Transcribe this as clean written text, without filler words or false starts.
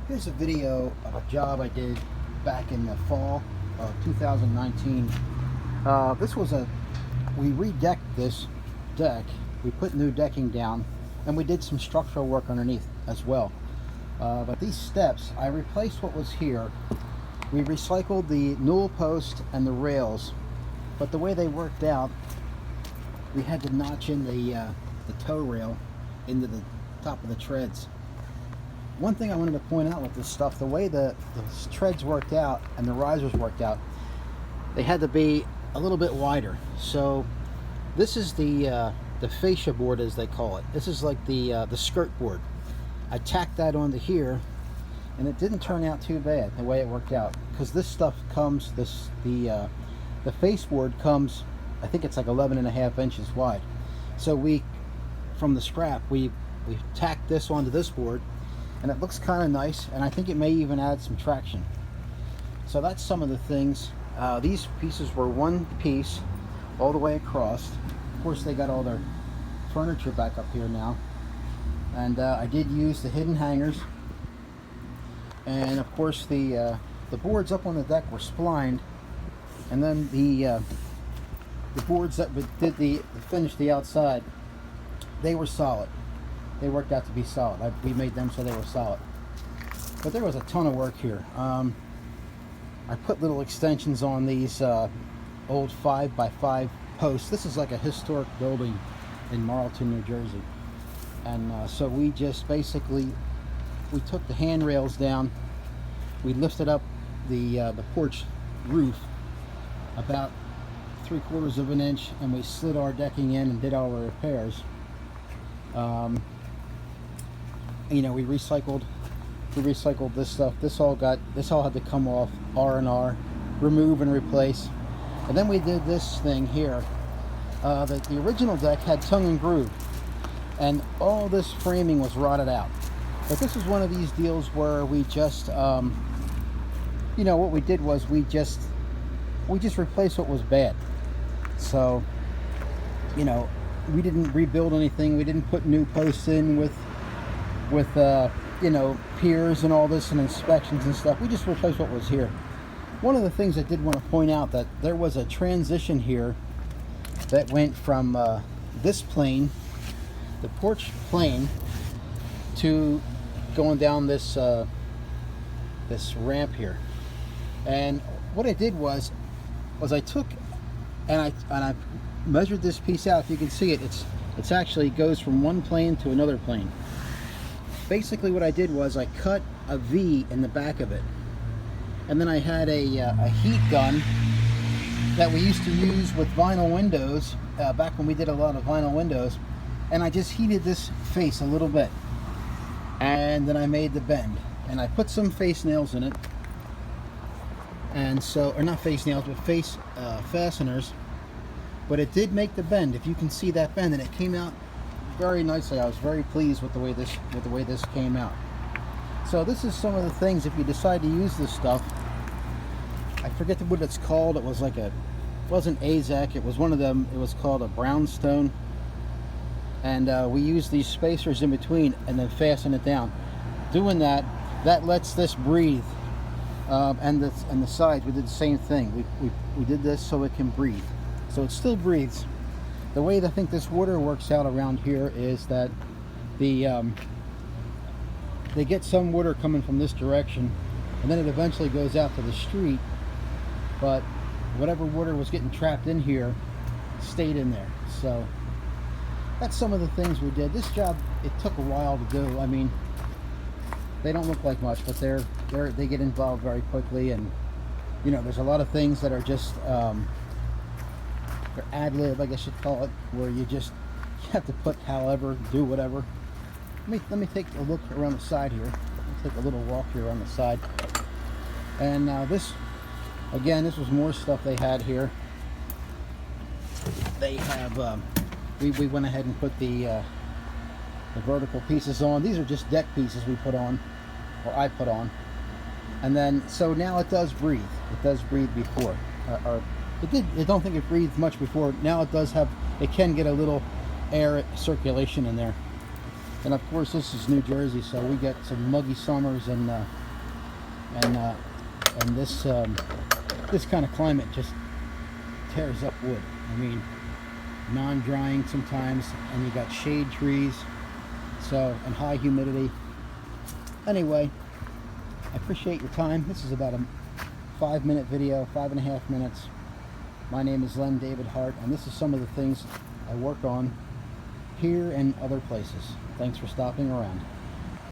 Here's a video of a job I did back in the fall of 2019. We redecked this deck, we put new decking down, and we did some structural work underneath as well. But these steps, I replaced what was here. We recycled the newel post and the rails, but the way they worked out, we had to notch in the toe rail into the top of the treads. One thing I wanted to point out with this stuff, the way the treads worked out and the risers worked out, they had to be a little bit wider. So this is the fascia board, as they call it. This is like the skirt board. I tacked that onto here, and it didn't turn out too bad the way it worked out, because this stuff comes, the face board comes, I think it's like 11.5 inches wide. So from the scrap, we tacked this onto this board, and it looks kind of nice, and I think it may even add some traction. So that's some of the things. These pieces were one piece all the way across. Of course, they got all their furniture back up here now, and I did use the hidden hangers, and of course the boards up on the deck were splined, and then the boards that finished the outside, they were solid. They worked out to be solid. We made them so they were solid. But there was a ton of work here. I put little extensions on these old 5x5 posts. This is like a historic building in Marlton, New Jersey. And so we just basically, we took the handrails down. We lifted up the porch roof about 3/4 of an inch, and we slid our decking in and did all the repairs. You know, we recycled this stuff. This all had to come off, R&R, remove and replace. And then we did this thing here. The original deck had tongue and groove, and all this framing was rotted out. But this is one of these deals where we just, you know, what we did was we just replaced what was bad. So, you know, we didn't rebuild anything. We didn't put new posts in with you know, piers and all this and inspections and stuff. We just replaced what was here. One of the things I did want to point out, that there was a transition here that went from this plane, the porch plane, to going down this this ramp here. And what I did was I took and I measured this piece out. If you can see it, it's actually goes from one plane to another plane. Basically what I did was I cut a V in the back of it, and then I had a heat gun that we used to use with vinyl windows back when we did a lot of vinyl windows, and I just heated this face a little bit, and then I made the bend, and I put some face nails in it, and so, or not face nails, but face fasteners. But it did make the bend, if you can see that bend, and it came out very nicely. I was very pleased with the way this came out. So this is some of the things, if you decide to use this stuff. I forget what it's called. It was like it wasn't AZEK, it was one of them. It was called a brownstone, and we use these spacers in between and then fasten it down. Doing that lets this breathe. And the sides, we did the same thing. We did this so it can breathe. So it still breathes. The way I think this water works out around here is that they get some water coming from this direction, and then it eventually goes out to the street, but whatever water was getting trapped in here stayed in there. So that's some of the things we did. This job, it took a while to do. I mean, they don't look like much, but they get involved very quickly, and you know, there's a lot of things that are just they're ad-lib, I guess you'd call it, where you have to put however, do whatever. Let me take a look around the side here. Take a little walk here on the side. And now this, again, this was more stuff they had here. They have, we went ahead and put the vertical pieces on. These are just deck pieces we put on, or I put on. And then, so now it does breathe. It does breathe before, or it did. I don't think it breathed much before. Now it does have, it can get a little air circulation in there. And of course, this is New Jersey, so we get some muggy summers, and this this kind of climate just tears up wood. I mean, non-drying sometimes, and you got shade trees, so, and high humidity. Anyway, I appreciate your time. This is about a 5-minute video, 5.5 minutes. My name is Len David Hart, and this is some of the things I work on here and other places. Thanks for stopping around.